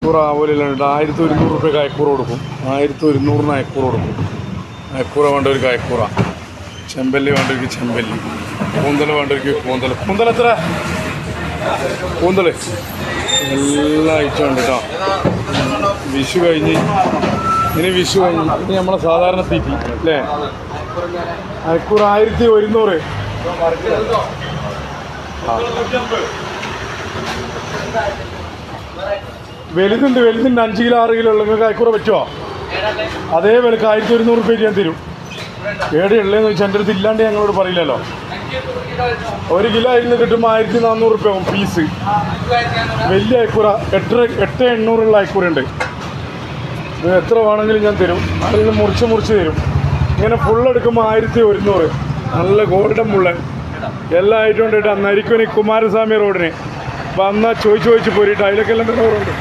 ആവൂലുണ്ട് 1100 രൂപയ്ക്ക് അയക്കൂറ കൊടുക്കും. 1100 അയക്കൂറ കൊടുക്കും. അയക്കൂറ വേണ്ടവർക്ക് അയക്കൂറ, ചെമ്പല്ലി വേണ്ടവർക്ക് ചെമ്പല്ലി, കൂന്തൽ വേണ്ടവർക്ക് കൂന്തൽ. കൂന്തൽ എത്ര? കൂന്തൽ എല്ലാ ഐറ്റം ഉണ്ട് കേട്ടോ. വിഷു കഴിഞ്ഞ് ഇനി നമ്മളെ സാധാരണ തീറ്റി അല്ലേ? അയക്കൂറ 1100. വലുതുണ്ട് 5 കിലോ 6 കിലോ ഉള്ള നിങ്ങൾക്ക് അയക്കൂറ പറ്റുമോ? അതേ വിലക്ക് 1100 രൂപയ്ക്ക് ഞാൻ തരും. എവിടെയുള്ളതെന്ന് വെച്ചാൽ എൻ്റെ അടുത്ത് ഇല്ലാണ്ട് ഞങ്ങളോട് പറയില്ലല്ലോ. 1 കിലോ ഇരുന്ന് കിട്ടുമ്പോൾ 1400 രൂപ ആവും പീസ്. വലിയ അയക്കൂറ 800 അയക്കൂറുണ്ട്. ഇത് എത്ര വേണമെങ്കിലും ഞാൻ തരും. അതിൽ നിന്ന് മുറിച്ച് തരും. ഇങ്ങനെ ഫുള്ളെടുക്കുമ്പോൾ 1100. നല്ല ഗോൾഡൻ മുള്ളൻ എല്ലാ ഐറ്റം ഉണ്ട് കേട്ടോ. നരിക്കുനി കുമാരസ്വാമി റോഡിന് വന്നാൽ ചോദിച്ച് പോരിട്ട് അതിലൊക്കെ എല്ലാം ഡോറുണ്ട്.